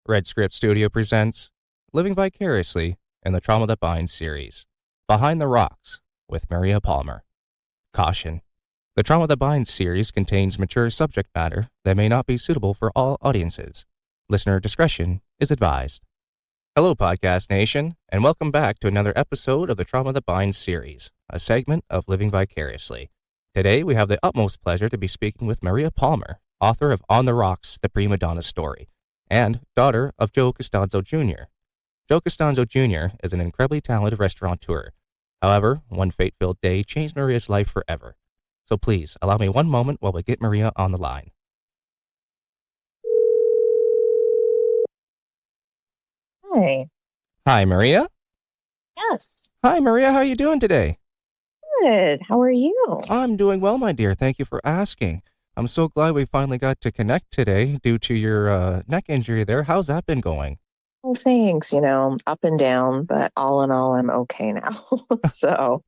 Red Script Studio presents Living Vicariously in the Trauma That Binds series, Behind the Rocks with Maria Palmer. Caution: the Trauma That Binds series contains mature subject matter that may not be suitable for all audiences. Listener discretion is advised. Hello, Podcast Nation, and welcome back to another episode of the Trauma That Binds series, a segment of Living Vicariously. Today, we have the utmost pleasure to be speaking with Maria Palmer, author of On the Rocks, the Primadonna Story, and daughter of Joe Costanzo Jr. Joe Costanzo Jr. is an incredibly talented restaurateur. However, one fate-filled day changed Maria's life forever. So please, allow me one moment while we get Maria on the line. Hi. Hi, Maria. Yes. Hi, Maria. How are you doing today? Good. How are you? I'm doing well, my dear. Thank you for asking. I'm so glad we finally got to connect today due to your neck injury there. How's that been going? Well, thanks. Up and down, but all in all, I'm okay now. So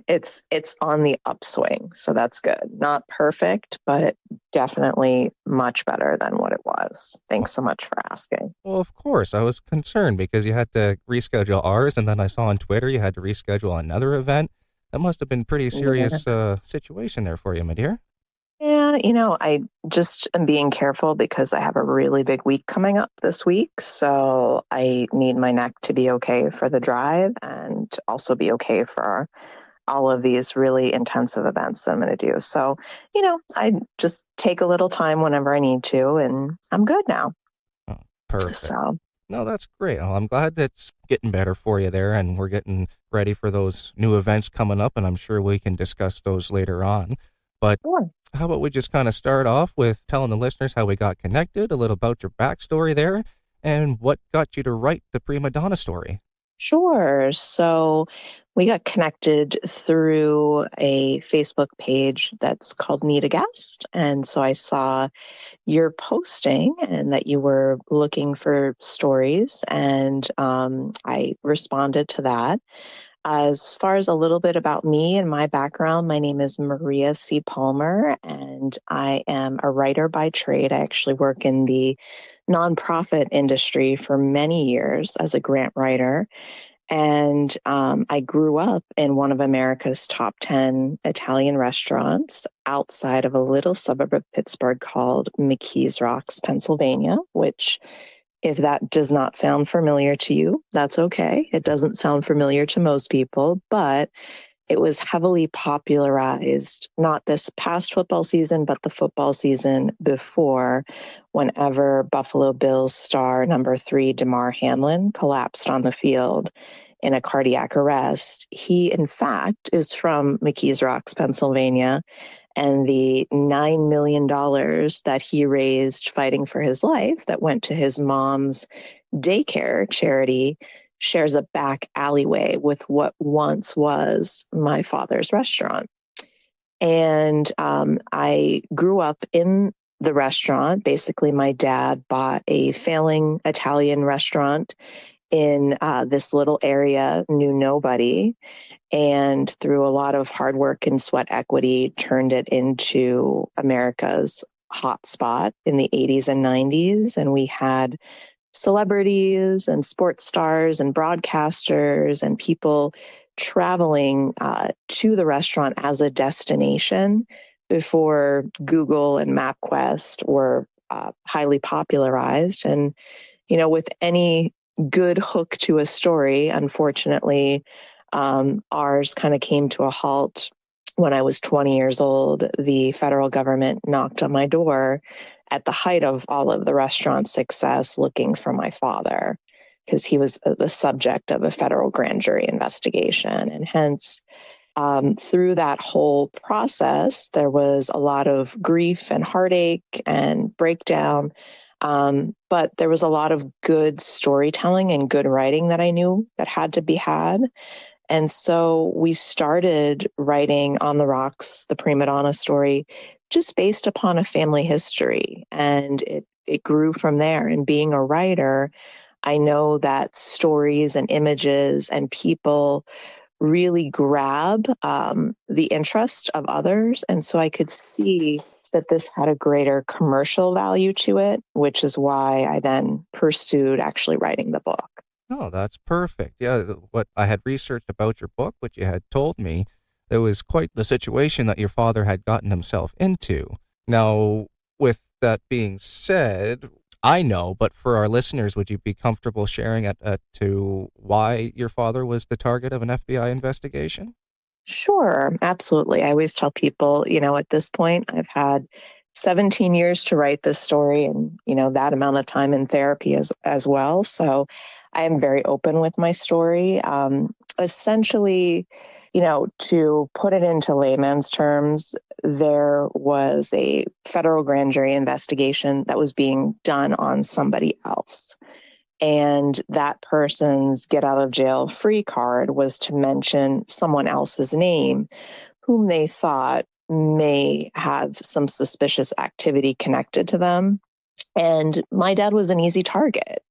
it's on the upswing. So that's good. Not perfect, but definitely much better than what it was. Thanks so much for asking. Well, of course. I was concerned because you had to reschedule ours, and then I saw on Twitter you had to reschedule another event. That must have been a pretty serious situation there for you, my dear. Yeah, I just am being careful because I have a really big week coming up this week. So I need my neck to be okay for the drive and also be okay for all of these really intensive events that I'm going to do. So, I just take a little time whenever I need to, and I'm good now. Oh, perfect. So, no, that's great. Well, I'm glad that's getting better for you there, and we're getting ready for those new events coming up, and I'm sure we can discuss those later on. But sure. How about we just kind of start off with telling the listeners how we got connected, a little about your backstory there, and what got you to write the Primadonna story? Sure. So we got connected through a Facebook page that's called Need a Guest. And so I saw your posting and that you were looking for stories, and I responded to that. As far as a little bit about me and my background, my name is Maria C. Palmer, and I am a writer by trade. I actually work in the nonprofit industry for many years as a grant writer. And I grew up in one of America's top 10 Italian restaurants outside of a little suburb of Pittsburgh called McKees Rocks, Pennsylvania, which, if that does not sound familiar to you, that's okay. It doesn't sound familiar to most people, but it was heavily popularized, not this past football season, but the football season before, whenever Buffalo Bills star number 3, Damar Hamlin, collapsed on the field in a cardiac arrest. He, in fact, is from McKees Rocks, Pennsylvania, and the $9 million that he raised fighting for his life that went to his mom's daycare charity shares a back alleyway with what once was my father's restaurant. And I grew up in the restaurant. Basically, my dad bought a failing Italian restaurant in this little area, knew nobody, and through a lot of hard work and sweat equity, turned it into America's hot spot in the 80s and 90s. And we had celebrities and sports stars and broadcasters and people traveling to the restaurant as a destination before Google and MapQuest were highly popularized. And, with any good hook to a story, unfortunately, ours kind of came to a halt when I was 20 years old. The federal government knocked on my door at the height of all of the restaurant success, looking for my father, because he was the subject of a federal grand jury investigation. And hence, through that whole process, there was a lot of grief and heartache and breakdown. But there was a lot of good storytelling and good writing that I knew that had to be had. And so we started writing On the Rocks, the Primadonna story, just based upon a family history. And it grew from there. And being a writer, I know that stories and images and people really grab the interest of others. And so I could see that this had a greater commercial value to it, which is why I then pursued actually writing the book. Oh, that's perfect. Yeah, what I had researched about your book, what you had told me, there was quite the situation that your father had gotten himself into. Now, with that being said, I know, but for our listeners, would you be comfortable sharing to why your father was the target of an FBI investigation? Sure, absolutely. I always tell people, at this point, I've had 17 years to write this story and, that amount of time in therapy as well. So I am very open with my story. Essentially, to put it into layman's terms, there was a federal grand jury investigation that was being done on somebody else. And that person's get out of jail free card was to mention someone else's name whom they thought may have some suspicious activity connected to them. And my dad was an easy target.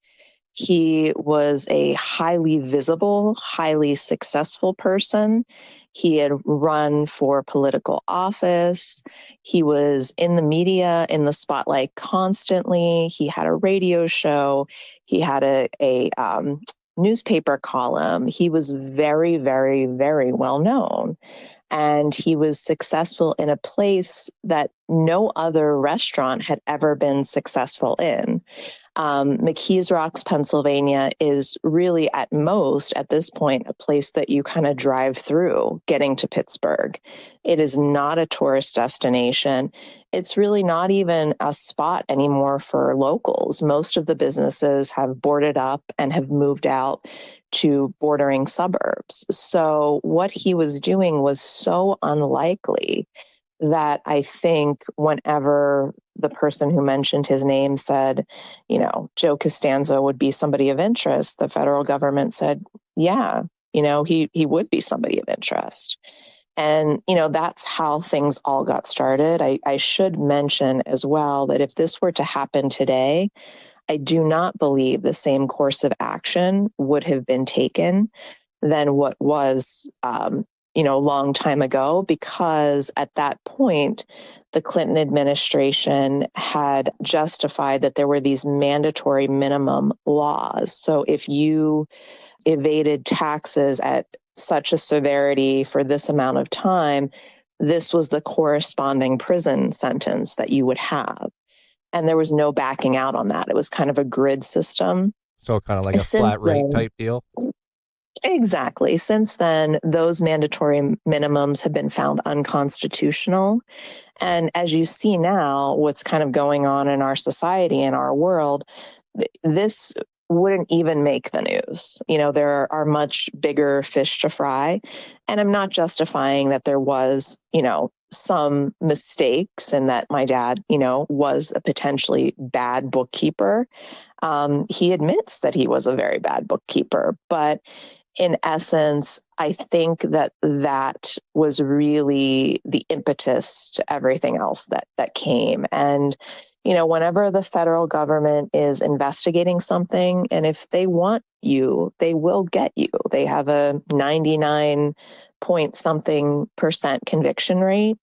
He was a highly visible, highly successful person. He had run for political office. He was in the media, in the spotlight constantly. He had a radio show. He had a newspaper column. He was very, very, very well known. And he was successful in a place that no other restaurant had ever been successful in. McKees Rocks, Pennsylvania is really at most at this point a place that you kind of drive through getting to Pittsburgh. It is not a tourist destination. It's really not even a spot anymore for locals. Most of the businesses have boarded up and have moved out to bordering suburbs. So what he was doing was so unlikely that I think whenever the person who mentioned his name said, Joe Costanzo would be somebody of interest, the federal government said, yeah, he would be somebody of interest. And, that's how things all got started. I should mention as well that if this were to happen today, I do not believe the same course of action would have been taken than what was, a long time ago, because at that point, the Clinton administration had justified that there were these mandatory minimum laws. So if you evaded taxes at such a severity for this amount of time, this was the corresponding prison sentence that you would have. And there was no backing out on that. It was kind of a grid system. So kind of like a flat rate type deal? Exactly. Since then, those mandatory minimums have been found unconstitutional. And as you see now, what's kind of going on in our society, in our world, this wouldn't even make the news. There are much bigger fish to fry. And I'm not justifying that there was, some mistakes and that my dad, was a potentially bad bookkeeper. He admits that he was a very bad bookkeeper, but in essence, I think that was really the impetus to everything else that came. And, whenever the federal government is investigating something, and if they want you, they will get you. They have a 99 point something % conviction rate.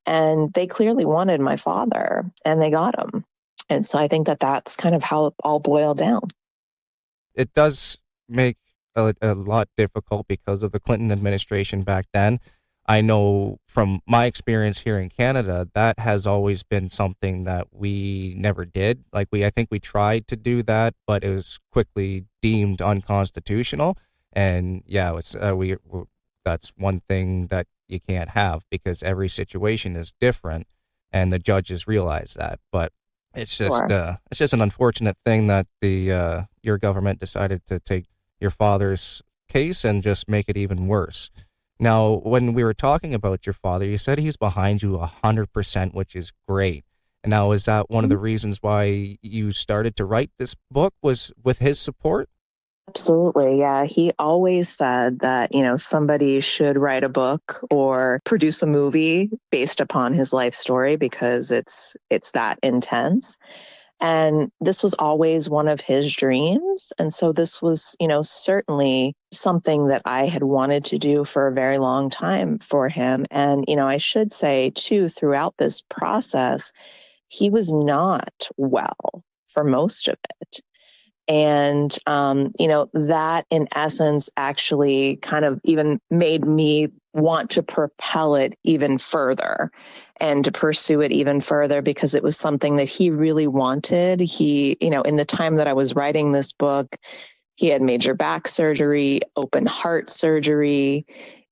And they clearly wanted my father and they got him. And so I think that's kind of how it all boiled down. It does make a lot difficult because of the Clinton administration back then. I know from my experience here in Canada, that has always been something that we never did. I think we tried to do that, but it was quickly deemed unconstitutional. And yeah, it's that's one thing that you can't have because every situation is different, and the judges realize that. But it's just it's just an unfortunate thing that your government decided to take your father's case and just make it even worse. Now, when we were talking about your father, you said he's behind you 100%, which is great. And now, is that one of the reasons why you started to write this book, was with his support? Absolutely. Yeah. He always said that, somebody should write a book or produce a movie based upon his life story because it's that intense. And this was always one of his dreams. And so this was, certainly something that I had wanted to do for a very long time for him. And, I should say too, throughout this process, he was not well for most of it. And, that in essence actually kind of even made me want to propel it even further and to pursue it even further, because it was something that he really wanted. He, in the time that I was writing this book, he had major back surgery, open heart surgery.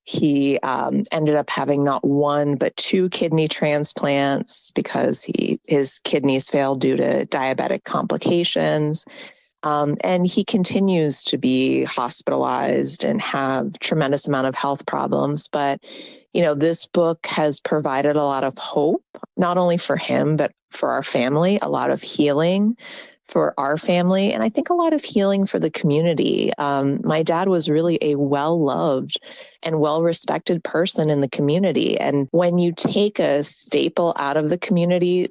He ended up having not one, but 2 kidney transplants because his kidneys failed due to diabetic complications. And he continues to be hospitalized and have tremendous amount of health problems. But, this book has provided a lot of hope, not only for him, but for our family, a lot of healing for our family, and I think a lot of healing for the community. My dad was really a well-loved and well-respected person in the community. And when you take a staple out of the community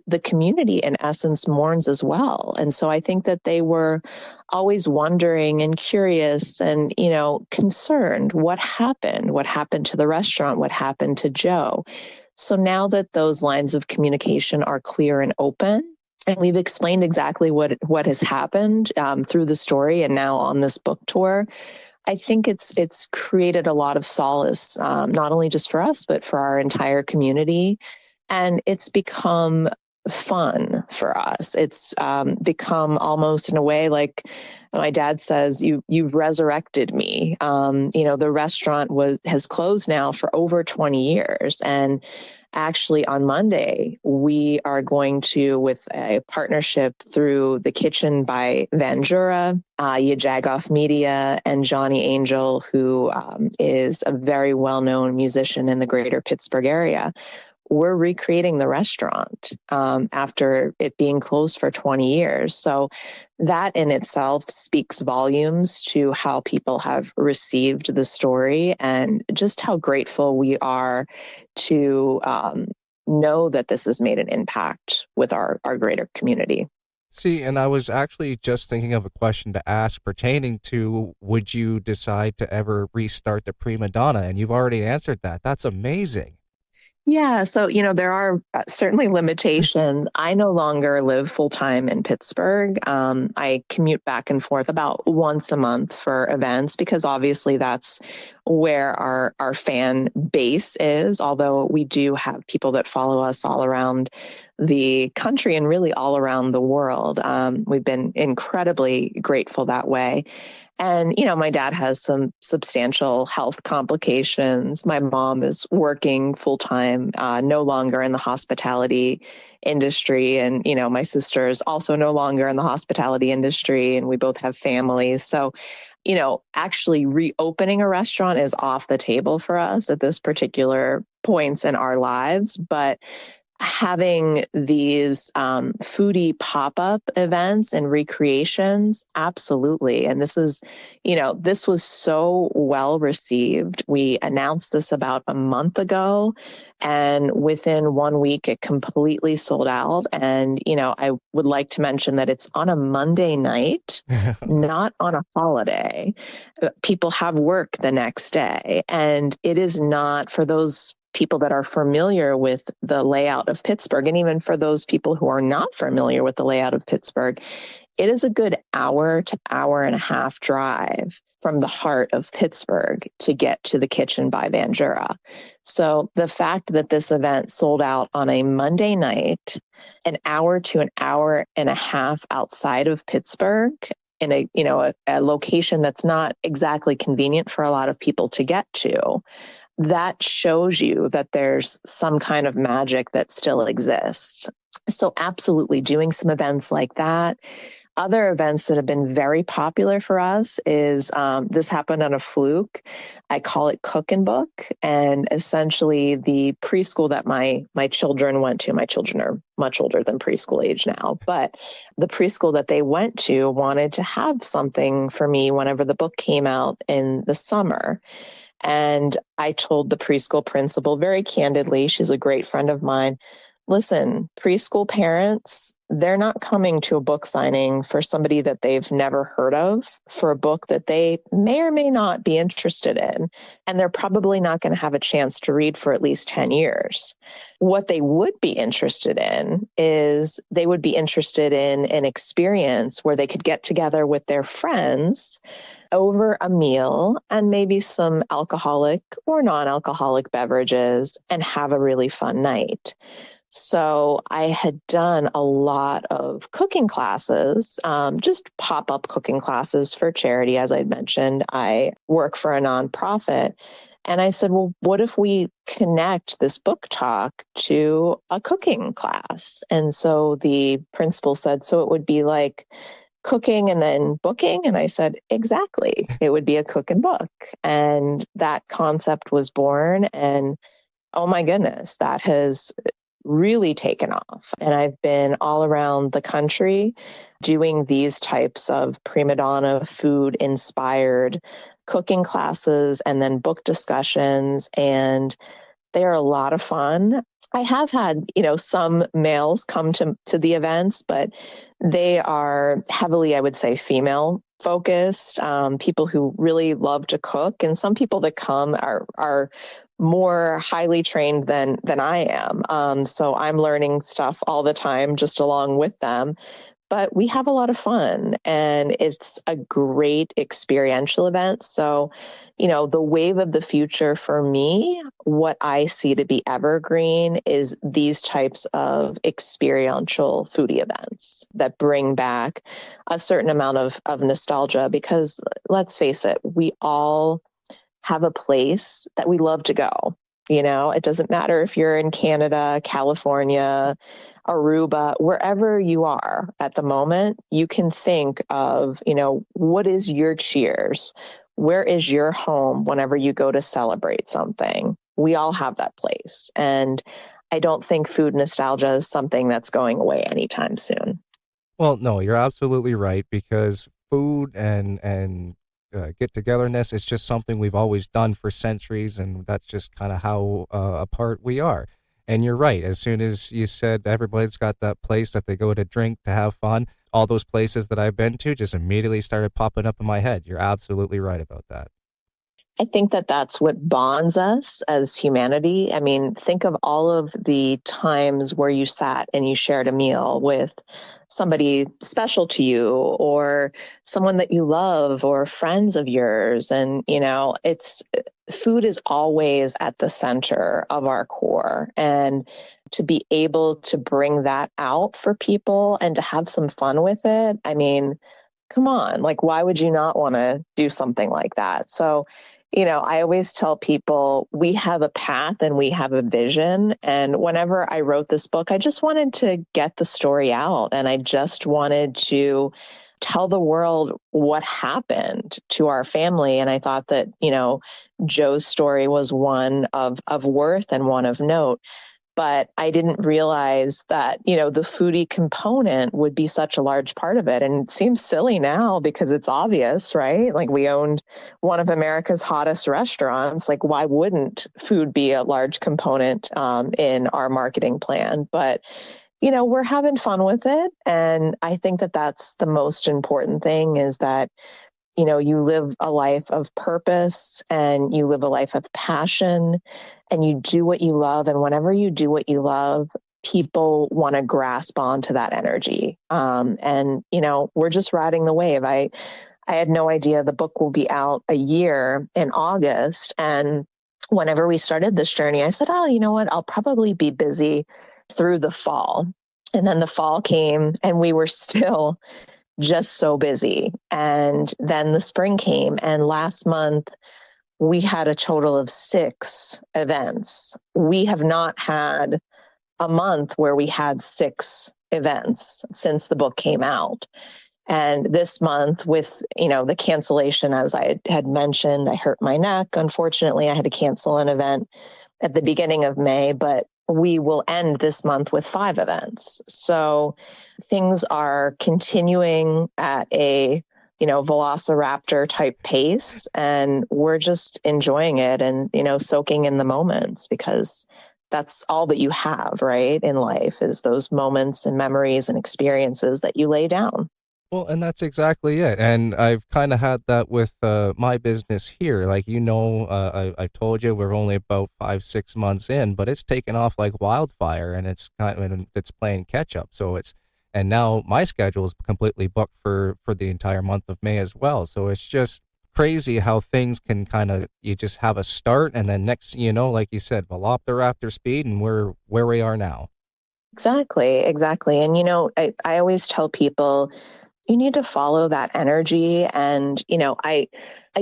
in essence mourns as well. And so I think that they were always wondering and curious and, concerned. What happened to the restaurant? What happened to Joe? So now that those lines of communication are clear and open, and we've explained exactly what has happened through the story and now on this book tour, I think it's created a lot of solace, not only just for us, but for our entire community. And it's become fun for us. It's become almost in a way like my dad says, you've resurrected me. The restaurant has closed now for over 20 years. And actually on Monday, we are going to, with a partnership through the Kitchen by Vanjura, Yajagoff Media, and Johnny Angel, who is a very well-known musician in the greater Pittsburgh area. We're recreating the restaurant after it being closed for 20 years. So that in itself speaks volumes to how people have received the story and just how grateful we are to know that this has made an impact with our greater community. See, and I was actually just thinking of a question to ask pertaining to, would you decide to ever restart the Primadonna? And you've already answered that. That's amazing. Yeah. So, there are certainly limitations. I no longer live full time in Pittsburgh. I commute back and forth about once a month for events because obviously that's where our fan base is. Although we do have people that follow us all around the country and really all around the world. We've been incredibly grateful that way. And, my dad has some substantial health complications. My mom is working full time, no longer in the hospitality industry. And, my sister is also no longer in the hospitality industry. And we both have families. So, actually reopening a restaurant is off the table for us at this particular points in our lives. But having these foodie pop-up events and recreations, absolutely. And this is, this was so well received. We announced this about a month ago, and within 1 week, it completely sold out. And, I would like to mention that it's on a Monday night, not on a holiday. People have work the next day, and it is not for those people that are familiar with the layout of Pittsburgh, and even for those people who are not familiar with the layout of Pittsburgh, it is a good hour to hour and a half drive from the heart of Pittsburgh to get to the Kitchen by Vanjura. So the fact that this event sold out on a Monday night, an hour to an hour and a half outside of Pittsburgh, in a location that's not exactly convenient for a lot of people to get to, that shows you that there's some kind of magic that still exists. So absolutely doing some events like that. Other events that have been very popular for us is this happened on a fluke. I call it Cook and Book. And essentially the preschool that my children went to, my children are much older than preschool age now, but the preschool that they went to wanted to have something for me whenever the book came out in the summer. And I told the preschool principal very candidly, she's a great friend of mine, listen, preschool parents, they're not coming to a book signing for somebody that they've never heard of, for a book that they may or may not be interested in. And they're probably not going to have a chance to read for at least 10 years. What they would be interested in is they would be interested in an experience where they could get together with their friends over a meal and maybe some alcoholic or non-alcoholic beverages and have a really fun night. So I had done a lot of cooking classes, just pop-up cooking classes for charity. As I mentioned, I work for a nonprofit. And I said, well, what if we connect this book talk to a cooking class? And so the principal said, so it would be like cooking and then booking? And I said, exactly. It would be a cook and book. And that concept was born. And oh my goodness, that has really taken off. And I've been all around the country doing these types of Primadonna food inspired cooking classes and then book discussions. And they are a lot of fun. I have had, some males come to the events, but they are heavily, I would say, female focused, people who really love to cook. And some people that come are more highly trained than I am. So I'm learning stuff all the time, just along with them. But we have a lot of fun, and it's a great experiential event. So, the wave of the future for me, what I see to be evergreen is these types of experiential foodie events that bring back a certain amount of nostalgia, because let's face it, we all have a place that we love to go. It doesn't matter if you're in Canada, California, Aruba, wherever you are at the moment, you can think of, what is your Cheers? Where is your home whenever you go to celebrate something? We all have that place. And I don't think food nostalgia is something that's going away anytime soon. Well, no, you're absolutely right, because food and get-togetherness is just something we've always done for centuries, and that's just kind of how apart we are. And you're right. As soon as you said everybody's got that place that they go to drink, to have fun, all those places that I've been to just immediately started popping up in my head. You're absolutely right about that. I think that that's what bonds us as humanity. I mean, think of all of the times where you sat and you shared a meal with somebody special to you, or someone that you love, or friends of yours. And, food is always at the center of our core. And to be able to bring that out for people and to have some fun with it, I mean, come on, why would you not want to do something like that? So, I always tell people we have a path and we have a vision. And whenever I wrote this book, I just wanted to get the story out. And I just wanted to tell the world what happened to our family. And I thought that, Joe's story was one of worth and one of note. But I didn't realize that, the foodie component would be such a large part of it. And it seems silly now because it's obvious, right? We owned one of America's hottest restaurants. Why wouldn't food be a large component in our marketing plan? But, we're having fun with it. And I think that that's the most important thing, is that you live a life of purpose and you live a life of passion and you do what you love. And whenever you do what you love, people want to grasp onto that energy. And we're just riding the wave. I had no idea the book will be out a year in August. And whenever we started this journey, I said, oh, you know what? I'll probably be busy through the fall. And then the fall came and we were still just so busy. And then the spring came, and last month we had a total of 6 events. We have not had a month where we had 6 events since the book came out. And this month, with, the cancellation, as I had mentioned, I hurt my neck. Unfortunately, I had to cancel an event at the beginning of May, but we will end this month with 5 events. So things are continuing at a, velociraptor type pace, and we're just enjoying it and, soaking in the moments, because that's all that you have, right, in life, is those moments and memories and experiences that you lay down. Well, and that's exactly it. And I've kind of had that with my business here. Like, I told you we're only about 5, 6 months in, but it's taken off like wildfire, and it's playing catch up. And now my schedule is completely booked for the entire month of May as well. So it's just crazy how things can you just have a start, and then next, like you said, velociraptor speed, and we're where we are now. Exactly. And, I always tell people, you need to follow that energy. And, I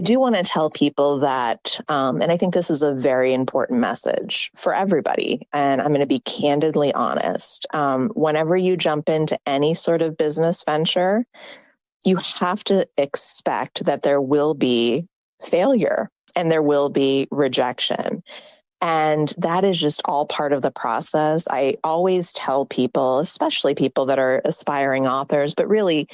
do want to tell people that, and I think this is a very important message for everybody. And I'm going to be candidly honest. Whenever you jump into any sort of business venture, you have to expect that there will be failure and there will be rejection. And that is just all part of the process. I always tell people, especially people that are aspiring authors, but really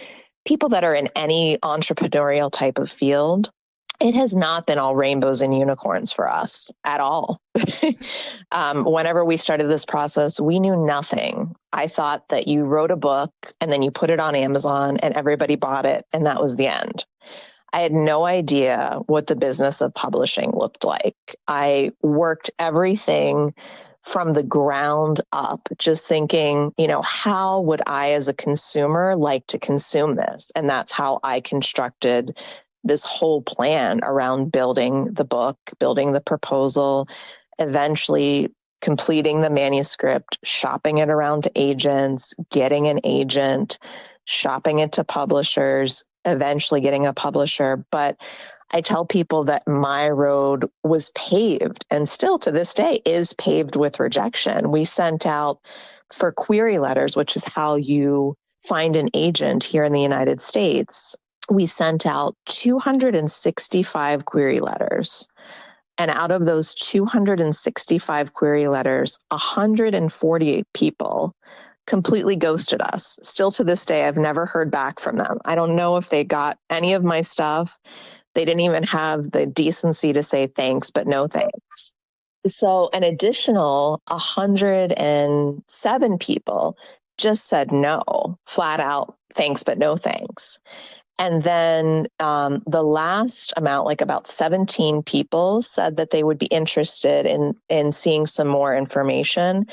people that are in any entrepreneurial type of field, it has not been all rainbows and unicorns for us at all. Whenever we started this process, we knew nothing. I thought that you wrote a book and then you put it on Amazon and everybody bought it, and that was the end. I had no idea what the business of publishing looked like. I worked everything from the ground up, just thinking, how would I as a consumer like to consume this? And that's how I constructed this whole plan around building the book, building the proposal, eventually completing the manuscript, shopping it around to agents, getting an agent, shopping it to publishers, eventually getting a publisher. But I tell people that my road was paved, and still to this day is paved with rejection. We sent out for query letters, which is how you find an agent here in the United States. We sent out 265 query letters. And out of those 265 query letters, 148 people completely ghosted us. Still to this day, I've never heard back from them. I don't know if they got any of my stuff. They didn't even have the decency to say thanks, but no thanks. So an additional 107 people just said no, flat out, thanks, but no thanks. And then the last amount, like about 17 people, said that they would be interested in seeing some more information.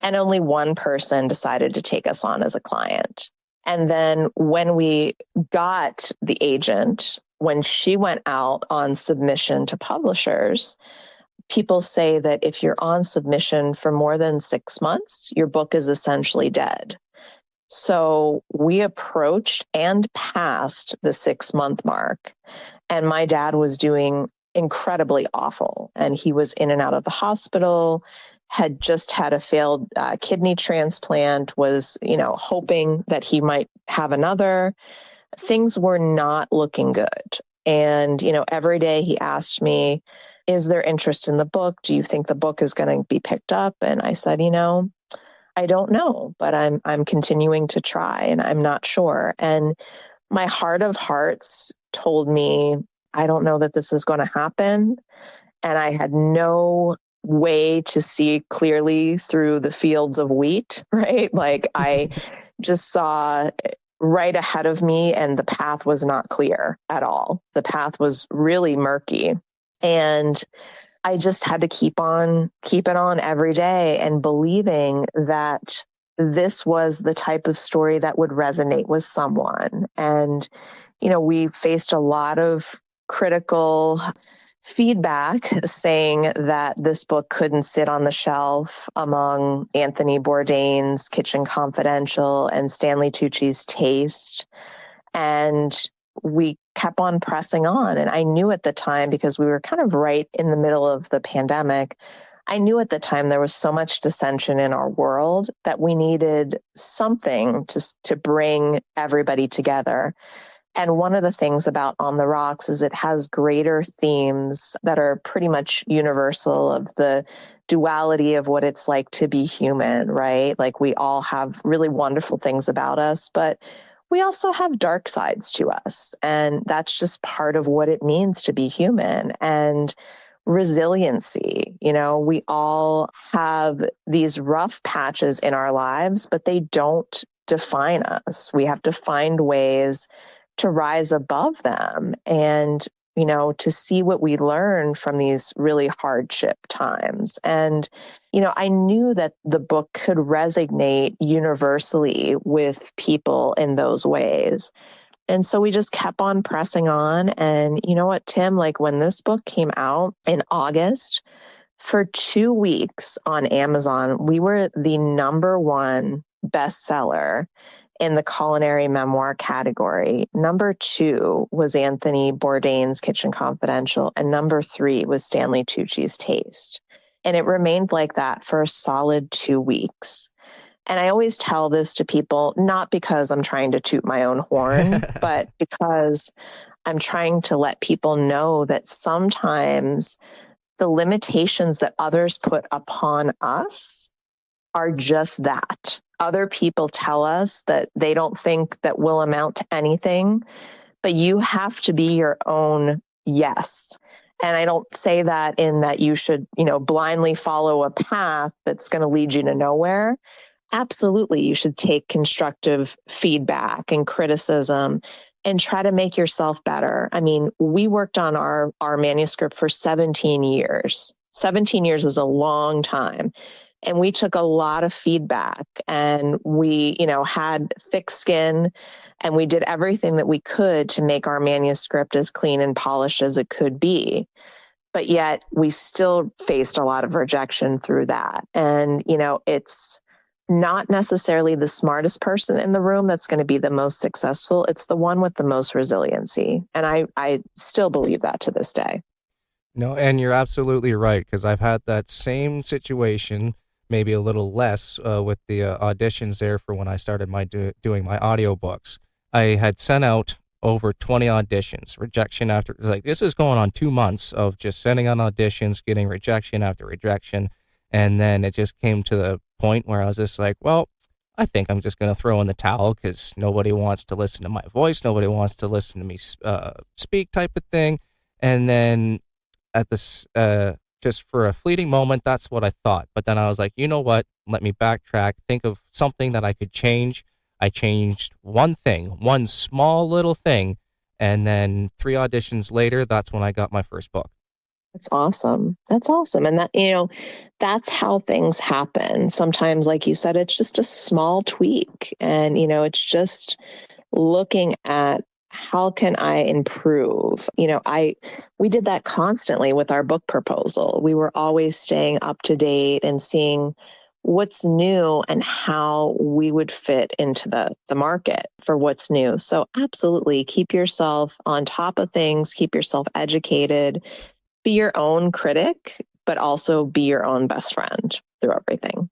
And only one person decided to take us on as a client. And then when we got the agent, when she went out on submission to publishers, people say that if you're on submission for more than 6 months, your book is essentially dead. So we approached and passed the 6-month mark, and my dad was doing incredibly awful. And he was in and out of the hospital, had just had a failed kidney transplant, was, hoping that he might have another. Things were not looking good. And, every day he asked me, is there interest in the book? Do you think the book is going to be picked up? And I said, I don't know, but I'm continuing to try, and I'm not sure. And my heart of hearts told me, I don't know that this is going to happen. And I had no way to see clearly through the fields of wheat, right? Like I just saw right ahead of me, and the path was not clear at all. The path was really murky. And I just had to keep on keeping on every day and believing that this was the type of story that would resonate with someone. And, we faced a lot of critical feedback saying that this book couldn't sit on the shelf among Anthony Bourdain's Kitchen Confidential and Stanley Tucci's Taste. And we kept on pressing on. And I knew at the time, because we were kind of right in the middle of the pandemic, I knew at the time there was so much dissension in our world that we needed something to bring everybody together. And one of the things about On the Rocks is it has greater themes that are pretty much universal, of the duality of what it's like to be human, right? Like we all have really wonderful things about us, but we also have dark sides to us. And that's just part of what it means to be human. And resiliency. We all have these rough patches in our lives, but they don't define us. We have to find ways to rise above them and, to see what we learn from these really hardship times. And, I knew that the book could resonate universally with people in those ways. And so we just kept on pressing on. And you know what, Tim, like when this book came out in August, for 2 weeks on Amazon, we were the #1 bestseller in the culinary memoir category. #2 was Anthony Bourdain's Kitchen Confidential, and #3 was Stanley Tucci's Taste. And it remained like that for a solid 2 weeks. And I always tell this to people, not because I'm trying to toot my own horn, but because I'm trying to let people know that sometimes the limitations that others put upon us are just that. Other people tell us that they don't think that we'll amount to anything, but you have to be your own yes. And I don't say that in that you should, blindly follow a path that's going to lead you to nowhere. Absolutely, you should take constructive feedback and criticism and try to make yourself better. I mean, we worked on our manuscript for 17 years. 17 years is a long time. And we took a lot of feedback and we, had thick skin and we did everything that we could to make our manuscript as clean and polished as it could be. But yet we still faced a lot of rejection through that. And, it's not necessarily the smartest person in the room that's going to be the most successful. It's the one with the most resiliency. And I still believe that to this day. No, and you're absolutely right, because I've had that same situation, maybe a little less with the auditions there for when I started doing my audiobooks. I had sent out over 20 auditions, rejection after, this is going on 2 months of just sending out auditions, getting rejection after rejection. And then it just came to the point where I was just like, well, I think I'm just going to throw in the towel because nobody wants to listen to my voice. Nobody wants to listen to me speak type of thing. And then at this, just for a fleeting moment, that's what I thought. But then I was like, you know what? Let me backtrack. Think of something that I could change. I changed one thing, one small little thing. And then 3 auditions later, that's when I got my first book. That's awesome. That's awesome. And that, that's how things happen. Sometimes, like you said, it's just a small tweak. And, it's just looking at how can I improve? We did that constantly with our book proposal. We were always staying up to date and seeing what's new and how we would fit into the market for what's new. So absolutely keep yourself on top of things, keep yourself educated. Be your own critic, but also be your own best friend through everything.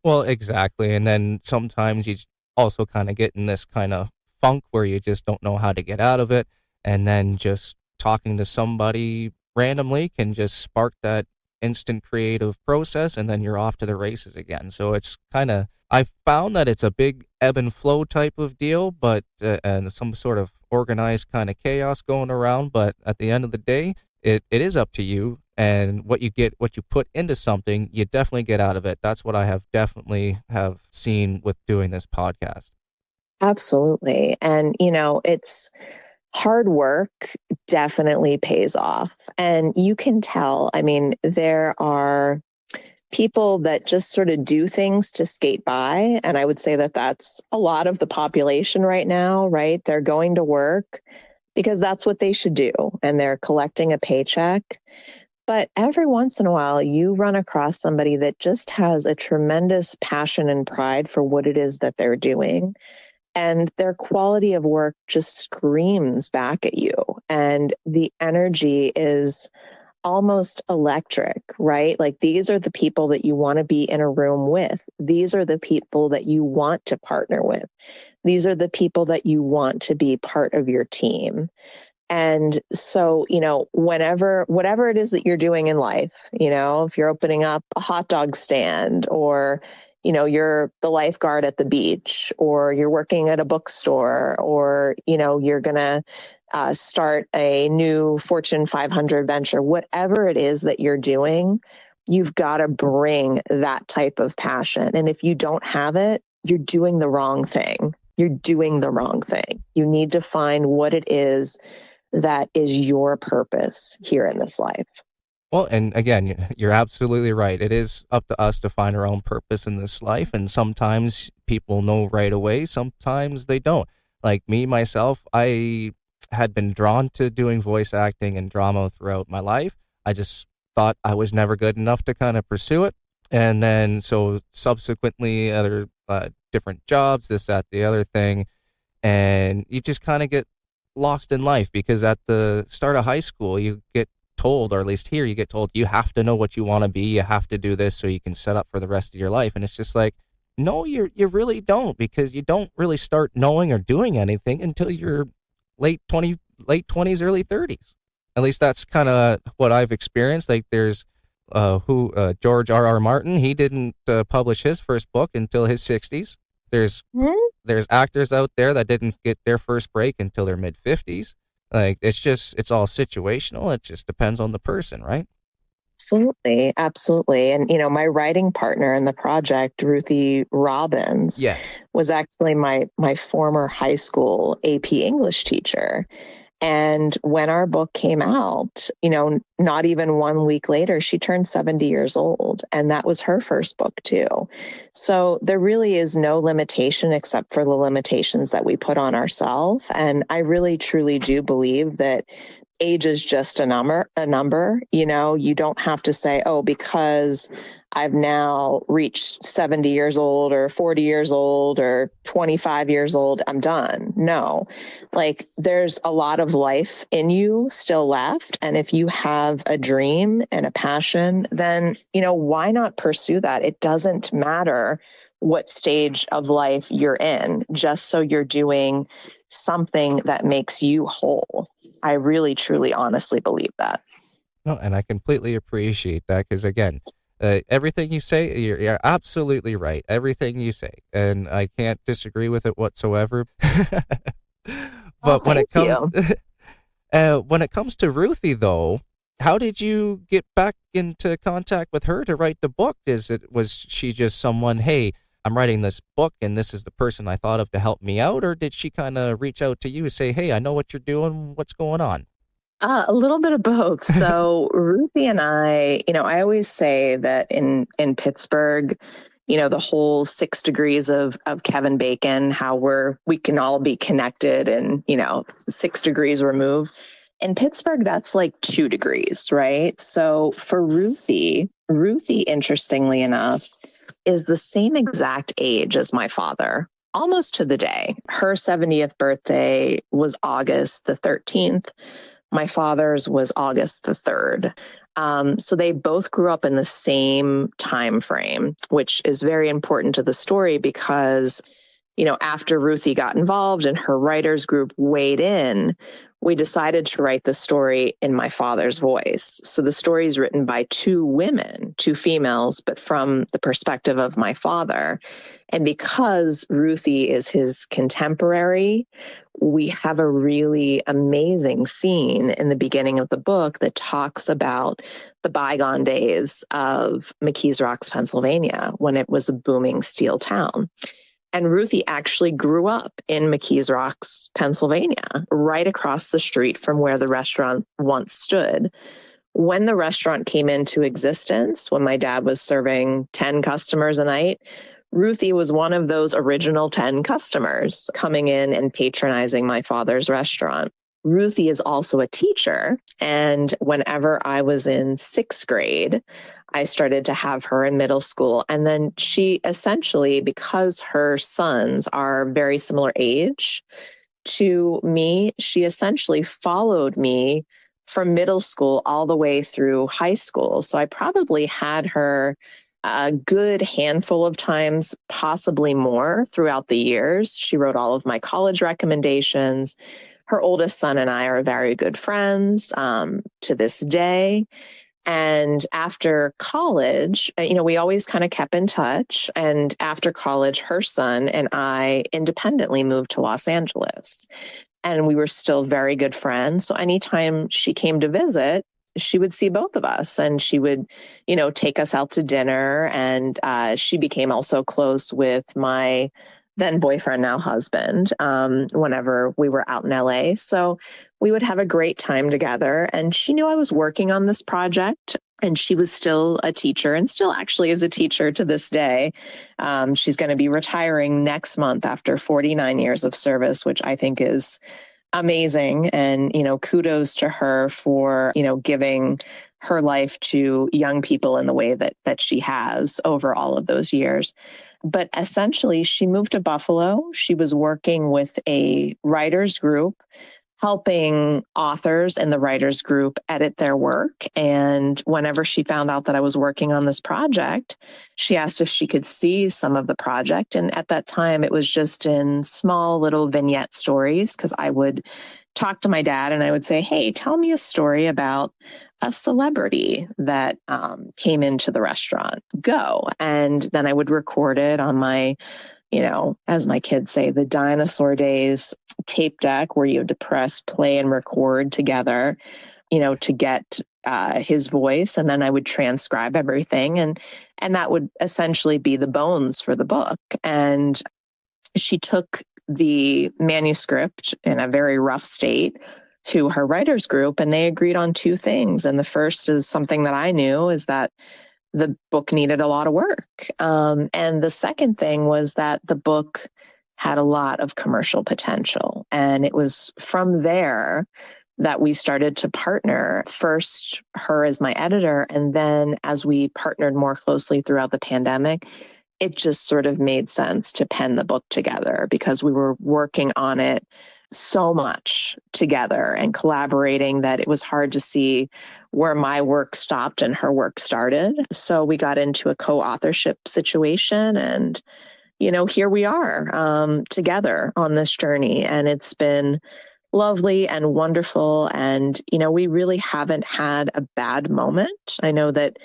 Well, exactly. And then sometimes you also kind of get in this kind of funk where you just don't know how to get out of it. And then just talking to somebody randomly can just spark that instant creative process. And then you're off to the races again. So it's kind of, I found that it's a big ebb and flow type of deal, but and some sort of organized kind of chaos going around. But at the end of the day, it is up to you, and what you put into something, you definitely get out of it. That's what I have seen with doing this podcast. Absolutely. And, it's hard work definitely pays off. And you can tell, there are people that just sort of do things to skate by. And I would say that that's a lot of the population right now, right? They're going to work because that's what they should do. And they're collecting a paycheck. But every once in a while, you run across somebody that just has a tremendous passion and pride for what it is that they're doing. And their quality of work just screams back at you. And the energy is almost electric, right? Like these are the people that you want to be in a room with. These are the people that you want to partner with. These are the people that you want to be part of your team. And so, whatever it is that you're doing in life, if you're opening up a hot dog stand or, you're the lifeguard at the beach, or you're working at a bookstore, or, you're going to start a new Fortune 500 venture, whatever it is that you're doing, you've got to bring that type of passion. And if you don't have it, you're doing the wrong thing. You're doing the wrong thing. You need to find what it is that is your purpose here in this life. Well, and again, you're absolutely right. It is up to us to find our own purpose in this life. And sometimes people know right away. Sometimes they don't. Like me, myself, I had been drawn to doing voice acting and drama throughout my life. I just thought I was never good enough to kind of pursue it. And then so subsequently other different jobs, this, that, the other thing. And you just kind of get lost in life because at the start of high school, you get told, or at least here, you get told you have to know what you want to be. You have to do this so you can set up for the rest of your life. And it's just like, no, you really don't, because you don't really start knowing or doing anything until you're late 20s, early 30s. At least that's kind of what I've experienced. Like there's George R.R. Martin. He didn't publish his first book until his 60s. There's actors out there that didn't get their first break until their mid 50s. Like it's all situational. It just depends on the person, right? Absolutely. And, my writing partner in the project, Ruthie Robbins, yes, was actually my former high school AP English teacher. And when our book came out, not even 1 week later, she turned 70 years old. And that was her first book, too. So there really is no limitation except for the limitations that we put on ourselves. And I really, truly do believe that age is just a number. You don't have to say, oh, because I've now reached 70 years old or 40 years old or 25 years old, I'm done. No, like there's a lot of life in you still left. And if you have a dream and a passion, then, why not pursue that? It doesn't matter what stage of life you're in, just so you're doing something that makes you whole. I really, truly, honestly believe that. No, and I completely appreciate that because, again, everything you say, you're absolutely right. Everything you say, and I can't disagree with it whatsoever. But when it comes to Ruthie, though, how did you get back into contact with her to write the book? Was she just someone, hey, I'm writing this book and this is the person I thought of to help me out? Or did she kind of reach out to you and say, hey, I know what you're doing. What's going on? A little bit of both. So Ruthie and I always say that in Pittsburgh, the whole 6 degrees of Kevin Bacon, how we can all be connected and, 6 degrees removed. In Pittsburgh, that's like 2 degrees, right? So for Ruthie, interestingly enough, is the same exact age as my father, almost to the day. Her 70th birthday was August the 13th. My father's was August the 3rd. So they both grew up in the same time frame, which is very important to the story because, after Ruthie got involved and her writers group weighed in, we decided to write the story in my father's voice. So the story is written by 2 women, 2 females, but from the perspective of my father. And because Ruthie is his contemporary, we have a really amazing scene in the beginning of the book that talks about the bygone days of McKees Rocks, Pennsylvania, when it was a booming steel town. And Ruthie actually grew up in McKees Rocks, Pennsylvania, right across the street from where the restaurant once stood. When the restaurant came into existence, when my dad was serving 10 customers a night, Ruthie was one of those original 10 customers coming in and patronizing my father's restaurant. Ruthie is also a teacher. And whenever I was in 6th grade, I started to have her in middle school. And then she essentially, because her sons are very similar age to me, she essentially followed me from middle school all the way through high school. So I probably had her a good handful of times, possibly more throughout the years. She wrote all of my college recommendations. Her oldest son and I are very good friends to this day. And after college, we always kind of kept in touch. And after college, her son and I independently moved to Los Angeles. And we were still very good friends. So anytime she came to visit, she would see both of us, and she would, take us out to dinner. And she became also close with my then boyfriend, now husband, whenever we were out in LA. So we would have a great time together. And she knew I was working on this project, and she was still a teacher and still actually is a teacher to this day. She's going to be retiring next month after 49 years of service, which I think is amazing. And, kudos to her for, giving her life to young people in the way that she has over all of those years. But essentially, she moved to Buffalo. She was working with a writers group, helping authors in the writers group edit their work. And whenever she found out that I was working on this project, she asked if she could see some of the project. And at that time, it was just in small little vignette stories, because I would talk to my dad and I would say, hey, tell me a story about a celebrity that came into the restaurant. Go. And then I would record it on my, as my kids say, the dinosaur days tape deck, where you had to press play and record together, to get his voice. And then I would transcribe everything. And that would essentially be the bones for the book. And she took the manuscript in a very rough state to her writers group, and they agreed on two things. And the first is something that I knew, is that the book needed a lot of work. And the second thing was that the book had a lot of commercial potential. And it was from there that we started to partner. First, her as my editor. And then as we partnered more closely throughout the pandemic, it just sort of made sense to pen the book together, because we were working on it so much together and collaborating that it was hard to see where my work stopped and her work started. So we got into a co-authorship situation, and, here we are together on this journey. And it's been lovely and wonderful. And, we really haven't had a bad moment. I know that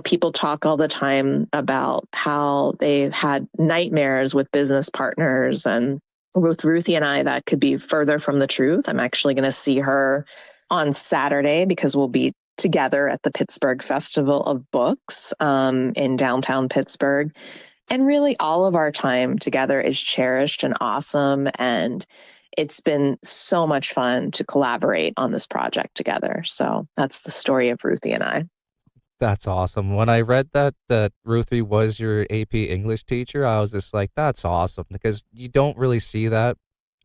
people talk all the time about how they've had nightmares with business partners, and with Ruthie and I, that could be further from the truth. I'm actually going to see her on Saturday, because we'll be together at the Pittsburgh Festival of Books in downtown Pittsburgh. And really all of our time together is cherished and awesome. And it's been so much fun to collaborate on this project together. So that's the story of Ruthie and I. That's awesome. When I read that Ruthie was your AP English teacher, I was just like, that's awesome, because you don't really see that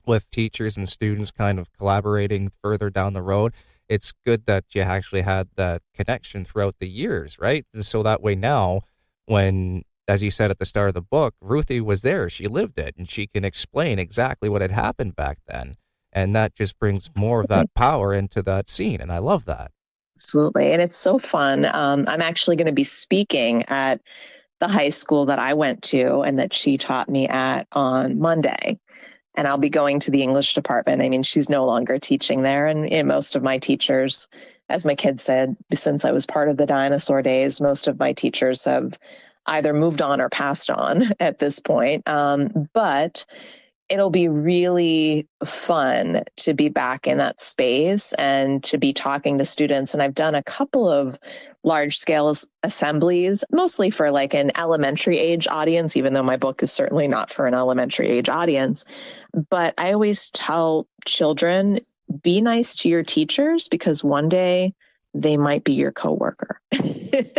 with teachers and students kind of collaborating further down the road. It's good that you actually had that connection throughout the years, right? So that way now, when, as you said at the start of the book, Ruthie was there, she lived it, and she can explain exactly what had happened back then. And that just brings more of that power into that scene. And I love that. Absolutely. And it's so fun. I'm actually going to be speaking at the high school that I went to and that she taught me at on Monday. And I'll be going to the English department. I mean, she's no longer teaching there. And most of my teachers, as my kids said, since I was part of the dinosaur days, most of my teachers have either moved on or passed on at this point. But it'll be really fun to be back in that space and to be talking to students. And I've done a couple of large scale assemblies, mostly for like an elementary age audience, even though my book is certainly not for an elementary age audience. But I always tell children, be nice to your teachers, because one day they might be your coworker.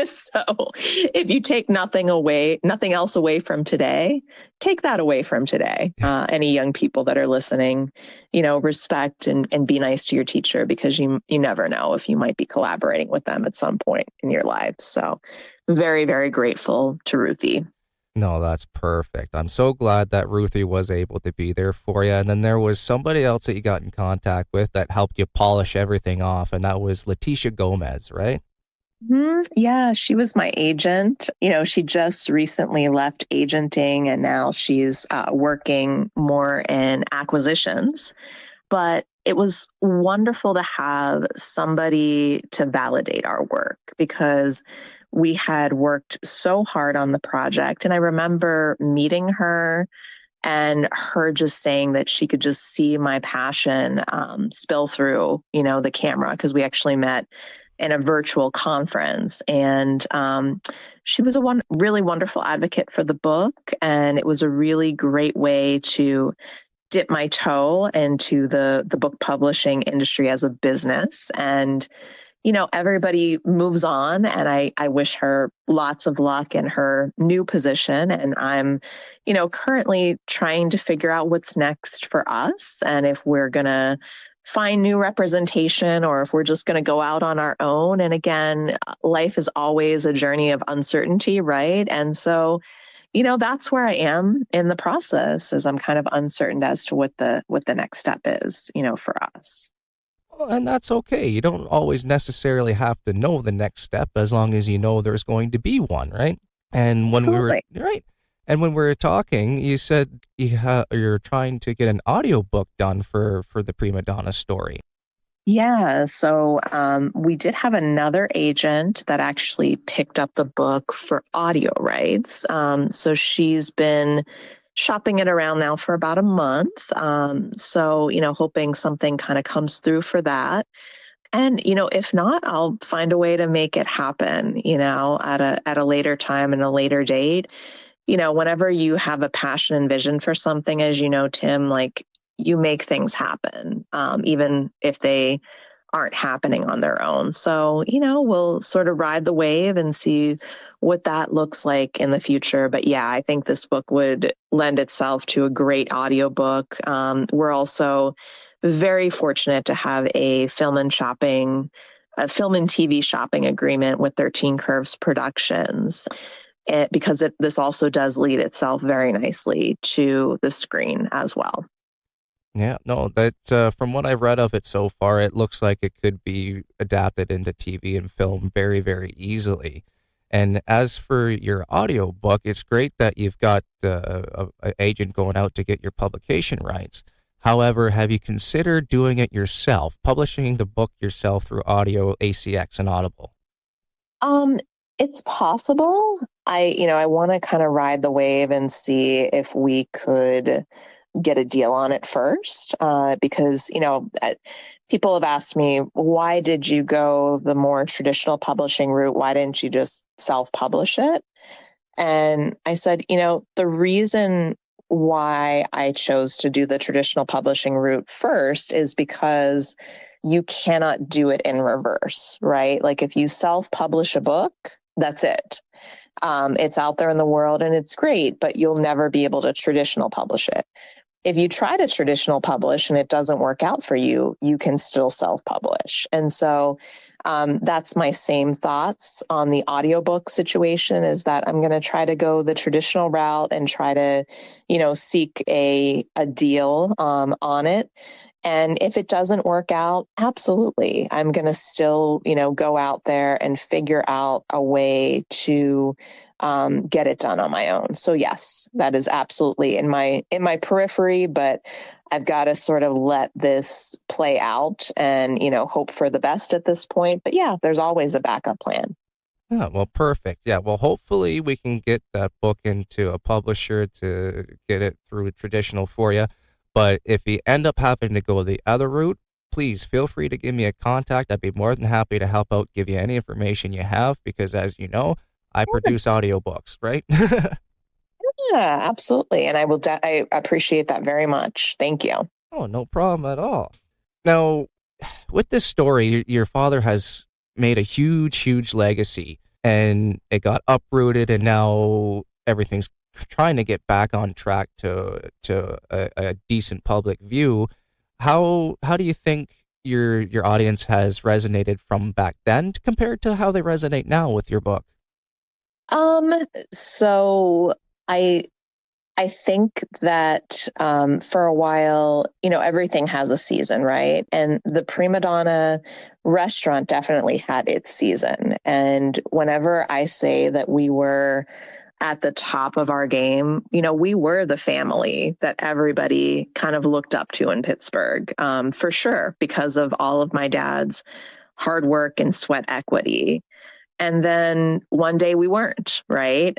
So if you take nothing else away from today, take that away from today. Any young people that are listening, respect and be nice to your teacher, because you never know if you might be collaborating with them at some point in your lives. So very, very grateful to Ruthie. No, that's perfect. I'm so glad that Ruthie was able to be there for you. And then there was somebody else that you got in contact with that helped you polish everything off. And that was Leticia Gomez, right? Mm-hmm. Yeah, she was my agent. She just recently left agenting, and now she's working more in acquisitions. But it was wonderful to have somebody to validate our work because we had worked so hard on the project. And I remember meeting her and her just saying that she could just see my passion spill through, the camera, because we actually met in a virtual conference. And she was a really wonderful advocate for the book. And it was a really great way to dip my toe into the book publishing industry as a business. And, everybody moves on, and I wish her lots of luck in her new position. And I'm, currently trying to figure out what's next for us and if we're going to find new representation or if we're just going to go out on our own. And again, life is always a journey of uncertainty, right? And so, that's where I am in the process, is I'm kind of uncertain as to what the next step is, for us. Well, and that's okay. You don't always necessarily have to know the next step as long as you know there's going to be one, right? And when Absolutely. And when we were talking, you said you're trying to get an audiobook done for the Primadonna story. Yeah, so we did have another agent that actually picked up the book for audio rights. So she's been shopping it around now for about a month. So, hoping something kind of comes through for that. And, if not, I'll find a way to make it happen, at a later time and a later date. Whenever you have a passion and vision for something, as you know, Tim, like, you make things happen, even if they aren't happening on their own. So, we'll sort of ride the wave and see what that looks like in the future. But yeah, I think this book would lend itself to a great audiobook. We're also very fortunate to have a film and TV shopping agreement with 13 Curves Productions. Because this also does lead itself very nicely to the screen as well. Yeah, no, that from what I've read of it so far, it looks like it could be adapted into TV and film very, very easily. And as for your audiobook, it's great that you've got an agent going out to get your publication rights. However, have you considered doing it yourself, publishing the book yourself through Audio, ACX, and Audible? It's possible. I want to kind of ride the wave and see if we could get a deal on it first, because, people have asked me, why did you go the more traditional publishing route? Why didn't you just self-publish it? And I said, the reason why I chose to do the traditional publishing route first is because you cannot do it in reverse, right? Like, if you self-publish a book, that's it. It's out there in the world and it's great, but you'll never be able to traditional publish it. If you try to traditional publish and it doesn't work out for you, you can still self-publish. And so that's my same thoughts on the audiobook situation, is that I'm going to try to go the traditional route and try to, seek a deal on it. And if it doesn't work out, absolutely, I'm going to still, go out there and figure out a way to get it done on my own. So yes, that is absolutely in my periphery, but I've got to sort of let this play out and, hope for the best at this point. But yeah, there's always a backup plan. Yeah, well, perfect. Yeah, well, hopefully we can get that book into a publisher to get it through traditional for you. But if you end up having to go the other route, please feel free to give me a contact. I'd be more than happy to help out, give you any information you have, because as you know, I produce audiobooks, right? Yeah, absolutely. And I appreciate that very much. Thank you. Oh, no problem at all. Now, with this story, your father has made a huge, huge legacy, and it got uprooted, and now everything's trying to get back on track to a decent public view. How do you think your audience has resonated from back then compared to how they resonate now with your book? So I I think that for a while, everything has a season, right? And the Primadonna Restaurant definitely had its season. And whenever I say that we were at the top of our game, we were the family that everybody kind of looked up to in Pittsburgh, for sure, because of all of my dad's hard work and sweat equity. And then one day we weren't, right?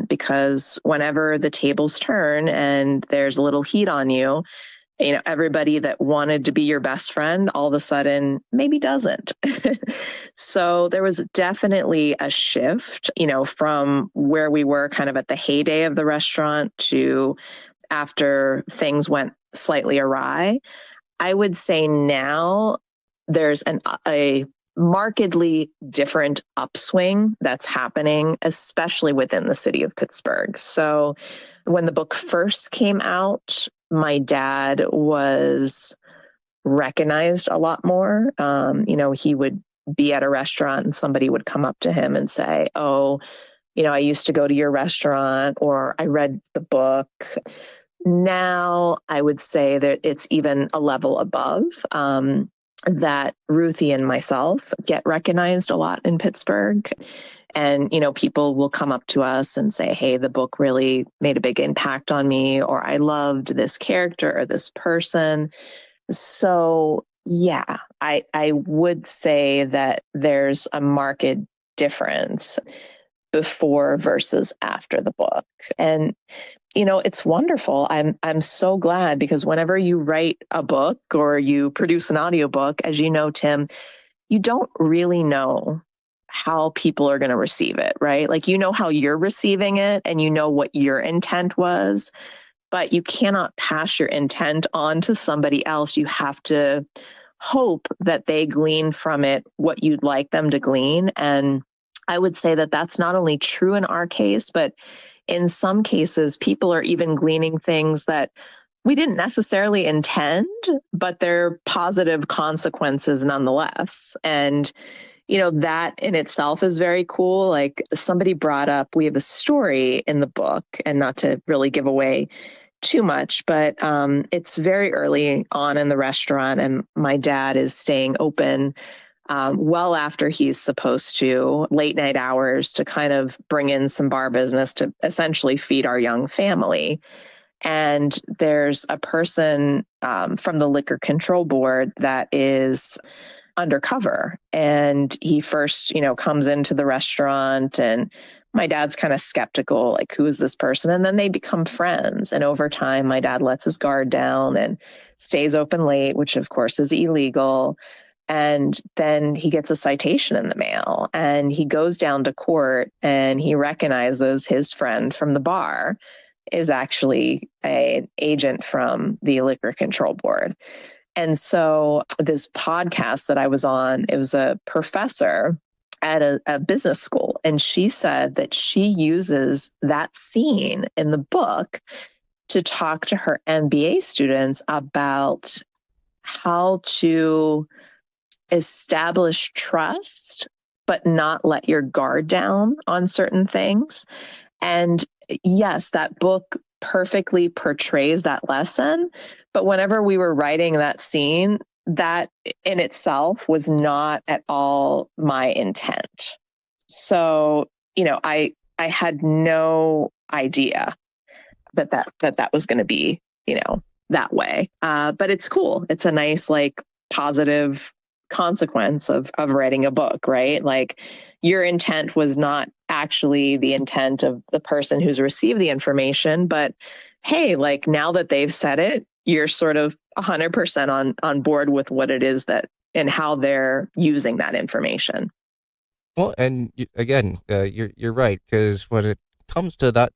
Because whenever the tables turn and there's a little heat on you, everybody that wanted to be your best friend all of a sudden maybe doesn't. So there was definitely a shift, from where we were kind of at the heyday of the restaurant to after things went slightly awry. I would say now there's a markedly different upswing that's happening, especially within the city of Pittsburgh. So when the book first came out, my dad was recognized a lot more. He would be at a restaurant and somebody would come up to him and say, "Oh, I used to go to your restaurant," or "I read the book." Now I would say that it's even a level above. That Ruthie and myself get recognized a lot in Pittsburgh. And, people will come up to us and say, "Hey, the book really made a big impact on me," or "I loved this character or this person." So, yeah, I would say that there's a marked difference before versus after the book. And it's wonderful. I'm so glad, because whenever you write a book or you produce an audiobook, as you know, Tim, you don't really know how people are going to receive it, right? Like, how you're receiving it and what your intent was, but you cannot pass your intent on to somebody else. You have to hope that they glean from it what you'd like them to glean. And I would say that that's not only true in our case, but in some cases, people are even gleaning things that we didn't necessarily intend, but they're positive consequences nonetheless. And, that in itself is very cool. Like, somebody brought up, we have a story in the book, and not to really give away too much, but it's very early on in the restaurant, and my dad is staying open well after he's supposed to, late night hours, to kind of bring in some bar business to essentially feed our young family. And there's a person from the Liquor Control Board that is undercover. And he first, comes into the restaurant, and my dad's kind of skeptical, like, who is this person? And then they become friends. And over time, my dad lets his guard down and stays open late, which of course is illegal. And then he gets a citation in the mail, and he goes down to court, and he recognizes his friend from the bar is actually an agent from the Liquor Control Board. And so this podcast that I was on, it was a professor at a business school, and she said that she uses that scene in the book to talk to her MBA students about how to establish trust, but not let your guard down on certain things. And yes, that book perfectly portrays that lesson. But whenever we were writing that scene, that in itself was not at all my intent. So, I had no idea that was going to be, that way. But it's cool. It's a nice, positive consequence of writing a book, right? Like, your intent was not actually the intent of the person who's received the information, but hey, now that they've said it, you're sort of 100% on board with what it is that and how they're using that information. Well, and again, you're right, because when it comes to that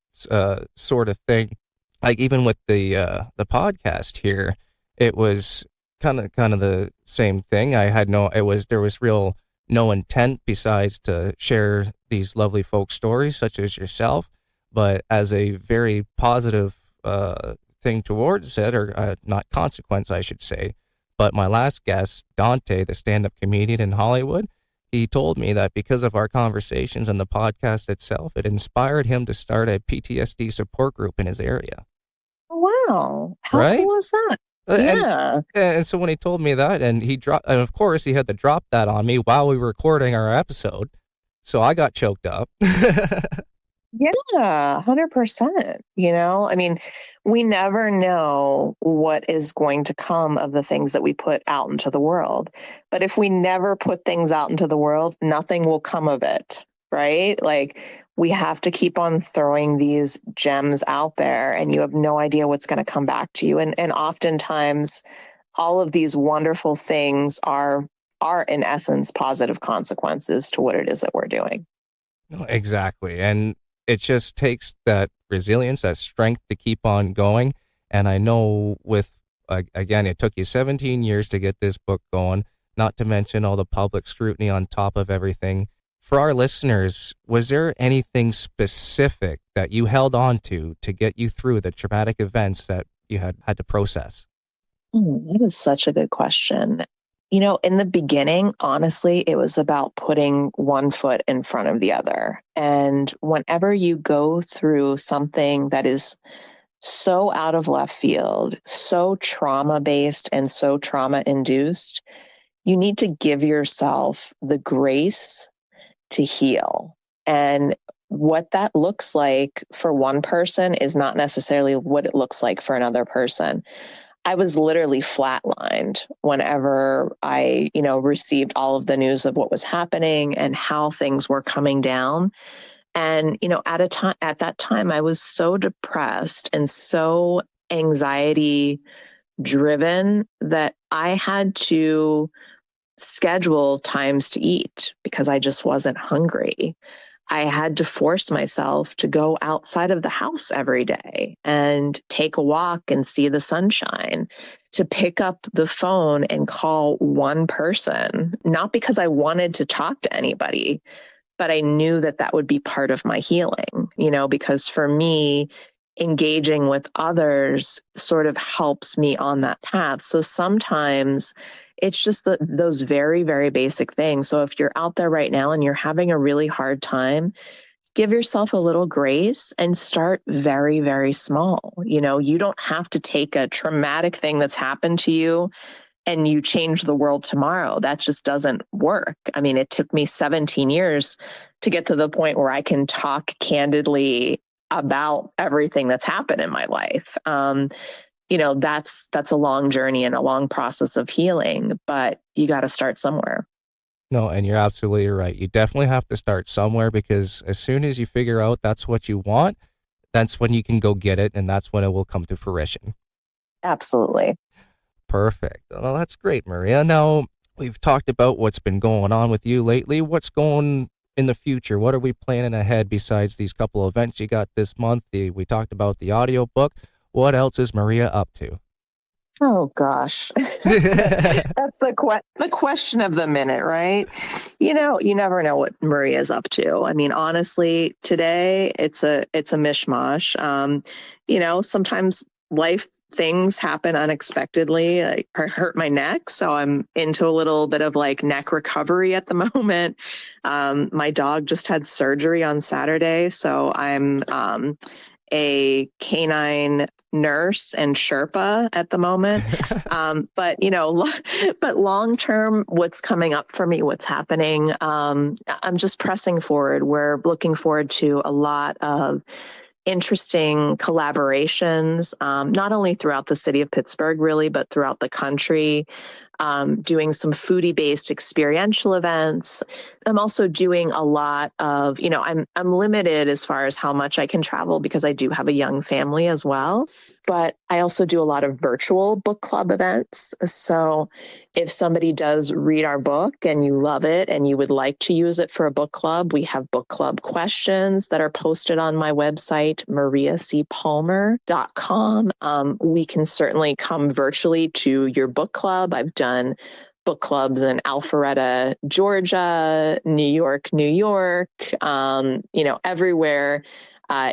sort of thing, like even with the podcast here, it was kind of the same thing. There was real no intent besides to share these lovely folk stories such as yourself, but as a very positive thing towards it, or not consequence, I should say. But my last guest, Dante, the stand-up comedian in Hollywood, he told me that because of our conversations and the podcast itself, it inspired him to start a PTSD support group in his area. Wow. How Right? cool is that? And Yeah. and so when he told me that, and of course he had to drop that on me while we were recording our episode, so I got choked up. Yeah, 100%. I mean, we never know what is going to come of the things that we put out into the world. But if we never put things out into the world, nothing will come of it, right? Like, we have to keep on throwing these gems out there, and you have no idea what's going to come back to you. And oftentimes, all of these wonderful things are in essence positive consequences to what it is that we're doing. No, exactly. And it just takes that resilience, that strength to keep on going. And I know again, it took you 17 years to get this book going, not to mention all the public scrutiny on top of everything. For our listeners, was there anything specific that you held on to get you through the traumatic events that you had to process? That is such a good question. In the beginning, honestly, it was about putting one foot in front of the other. And whenever you go through something that is so out of left field, so trauma-based and so trauma-induced, you need to give yourself the grace to heal. And what that looks like for one person is not necessarily what it looks like for another person. I was literally flatlined whenever I, received all of the news of what was happening and how things were coming down. And, at that time, I was so depressed and so anxiety driven that I had to schedule times to eat because I just wasn't hungry. I had to force myself to go outside of the house every day and take a walk and see the sunshine, to pick up the phone and call one person, not because I wanted to talk to anybody, but I knew that that would be part of my healing, because for me, engaging with others sort of helps me on that path. So sometimes it's just those very, very basic things. So if you're out there right now and you're having a really hard time, give yourself a little grace and start very, very small. You don't have to take a traumatic thing that's happened to you and you change the world tomorrow. That just doesn't work. I mean, it took me 17 years to get to the point where I can talk candidly about everything that's happened in my life. That's a long journey and a long process of healing, but you got to start somewhere. No, and you're absolutely right. You definitely have to start somewhere, because as soon as you figure out that's what you want, that's when you can go get it, and that's when it will come to fruition. Absolutely. Perfect. Well, that's great, Maria. Now, we've talked about what's been going on with you lately. What's going in the future? What are we planning ahead besides these couple of events you got this month? We talked about the audiobook. What else is Maria up to? Oh, gosh. That's the question of the minute, right? You never know what Maria's up to. I mean, honestly, today it's a mishmash. Sometimes life things happen unexpectedly. I hurt my neck, so I'm into a little bit of neck recovery at the moment. My dog just had surgery on Saturday, so I'm a canine nurse and Sherpa at the moment. But long term, what's coming up for me, what's happening, I'm just pressing forward. We're looking forward to a lot of interesting collaborations, not only throughout the city of Pittsburgh, really, but throughout the country, doing some foodie-based experiential events. I'm also doing a lot of, I'm limited as far as how much I can travel because I do have a young family as well. But I also do a lot of virtual book club events. So if somebody does read our book and you love it and you would like to use it for a book club, we have book club questions that are posted on my website, mariacpalmer.com. We can certainly come virtually to your book club. I've done book clubs in Alpharetta, Georgia, New York, everywhere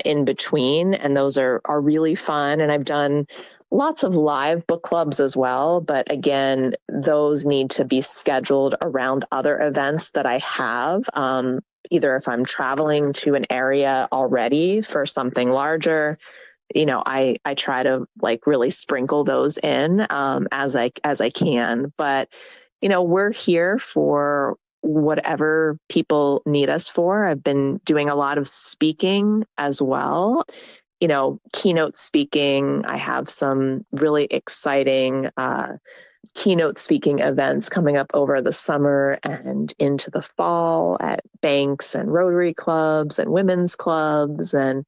in between. And those are really fun. And I've done lots of live book clubs as well. But again, those need to be scheduled around other events that I have. Either if I'm traveling to an area already for something larger, I try to like really sprinkle those in as I can. But, we're here for whatever people need us for. I've been doing a lot of speaking as well. Keynote speaking. I have some really exciting keynote speaking events coming up over the summer and into the fall at banks and Rotary clubs and women's clubs and,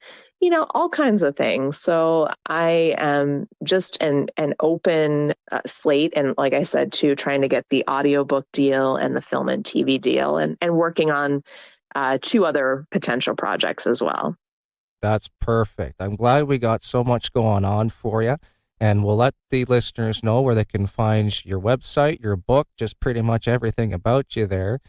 all kinds of things. So I am just an open slate. And like I said, too, trying to get the audiobook deal and the film and TV deal and working on 2 other potential projects as well. That's perfect. I'm glad we got so much going on for you. And we'll let the listeners know where they can find your website, your book, just pretty much everything about you there.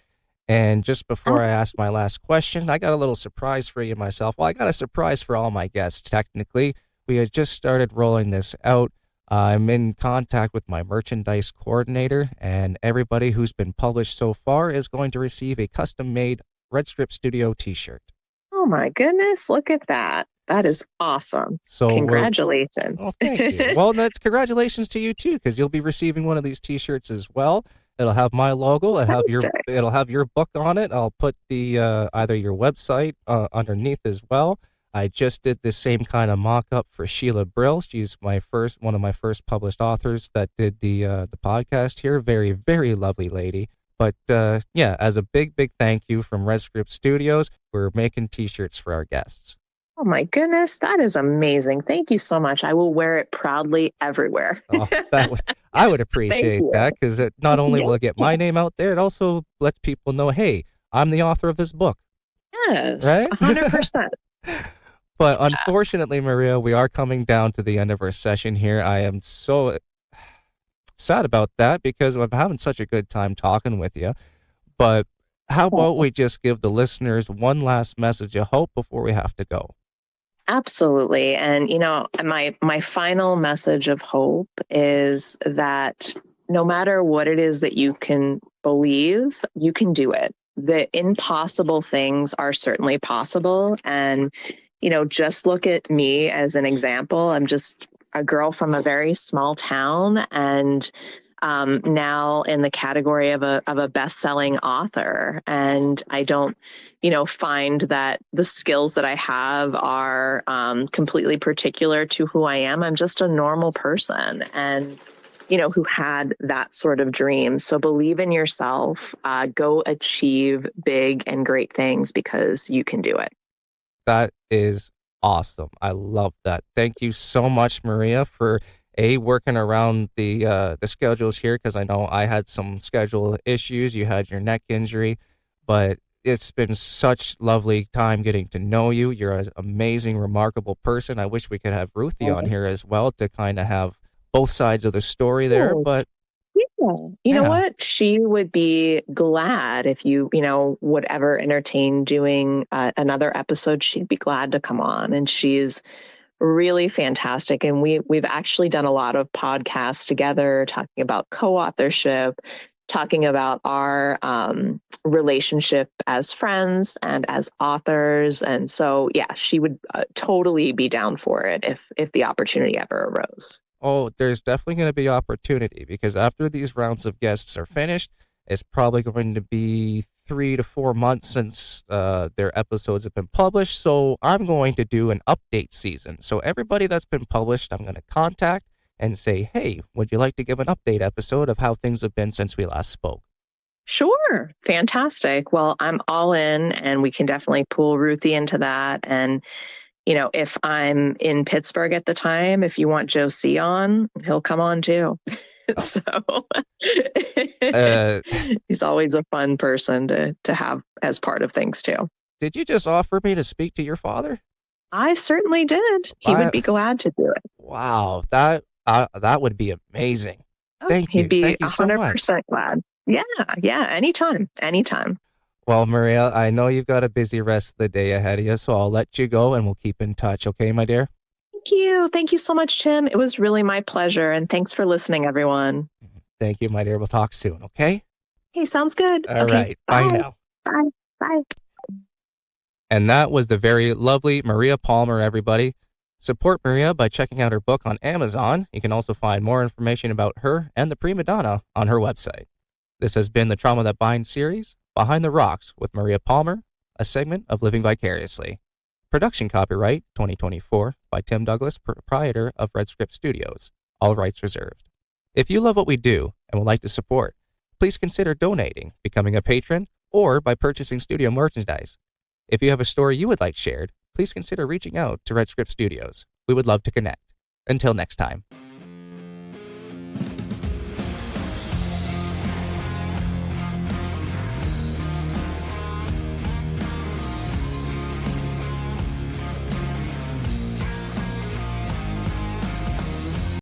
And just before I ask my last question, I got a little surprise for you myself. Well, I got a surprise for all my guests, technically. We had just started rolling this out. I'm in contact with my merchandise coordinator, and everybody who's been published so far is going to receive a custom-made Red Script Studio t-shirt. Oh, my goodness. Look at that. That is awesome. So congratulations. Well, thank you. Well, that's congratulations to you too, because you'll be receiving one of these t-shirts as well. It'll have my logo. It'll have your book on it. I'll put the either your website underneath as well. I just did the same kind of mock-up for Sheila Brill. She's one of my first published authors that did the podcast here. Very, very lovely lady. But as a big, big thank you from Red Script Studios, we're making t-shirts for our guests. Oh my goodness, that is amazing. Thank you so much. I will wear it proudly everywhere. I would appreciate that, because it not only will it get my name out there, it also lets people know, hey, I'm the author of this book. Yes, right? 100%. But unfortunately, Maria, we are coming down to the end of our session here. I am so sad about that because I'm having such a good time talking with you. But how about we just give the listeners one last message of hope before we have to go? Absolutely. And, my final message of hope is that no matter what it is that you can believe, you can do it. The impossible things are certainly possible. And, just look at me as an example. I'm just a girl from a very small town and now in the category of a best-selling author. And I don't, find that the skills that I have are completely particular to who I am. I'm just a normal person and, who had that sort of dream. So believe in yourself, go achieve big and great things because you can do it. That is awesome. I love that. Thank you so much, Maria, for working around the schedules here, because I know I had some schedule issues. You had your neck injury, but it's been such lovely time getting to know you. You're an amazing, remarkable person. I wish we could have Ruthie on here as well to kind of have both sides of the story there, but you know what? She would be glad if you would ever entertain doing another episode. She'd be glad to come on, and she's really fantastic. And we've actually done a lot of podcasts together talking about co-authorship, talking about our relationship as friends and as authors. And so, she would totally be down for it if the opportunity ever arose. Oh, there's definitely going to be opportunity, because after these rounds of guests are finished, it's probably going to be 3 to 4 months since their episodes have been published. So I'm going to do an update season. So everybody that's been published, I'm going to contact and say, hey, would you like to give an update episode of how things have been since we last spoke? Sure. Fantastic. Well, I'm all in, and we can definitely pull Ruthie into that. And, if I'm in Pittsburgh at the time, if you want Joe C on, he'll come on too. So he's always a fun person to have as part of things too. Did you just offer me to speak to your father? I certainly did. He would be glad to do it. Wow. That would be amazing. Thank you. He'd be Thank you so 100% much. glad. Yeah. Anytime. Well, Maria, I know you've got a busy rest of the day ahead of you, so I'll let you go and we'll keep in touch. Okay, my dear? Thank you. Thank you so much, Tim. It was really my pleasure. And thanks for listening, everyone. Thank you, my dear. We'll talk soon, okay? Hey, sounds good. All Okay, right. Bye now. Bye. Bye. And that was the very lovely Maria Palmer, everybody. Support Maria by checking out her book on Amazon. You can also find more information about her and the Primadonna on her website. This has been the Trauma That Binds series, Behind the Rocks with Maria Palmer, a segment of Living Vicariously. Production copyright 2024 by Tim Douglas, proprietor of Red Script Studios. All rights reserved. If you love what we do and would like to support, please consider donating, becoming a patron, or by purchasing studio merchandise. If you have a story you would like shared, please consider reaching out to Red Script Studios. We would love to connect. Until next time.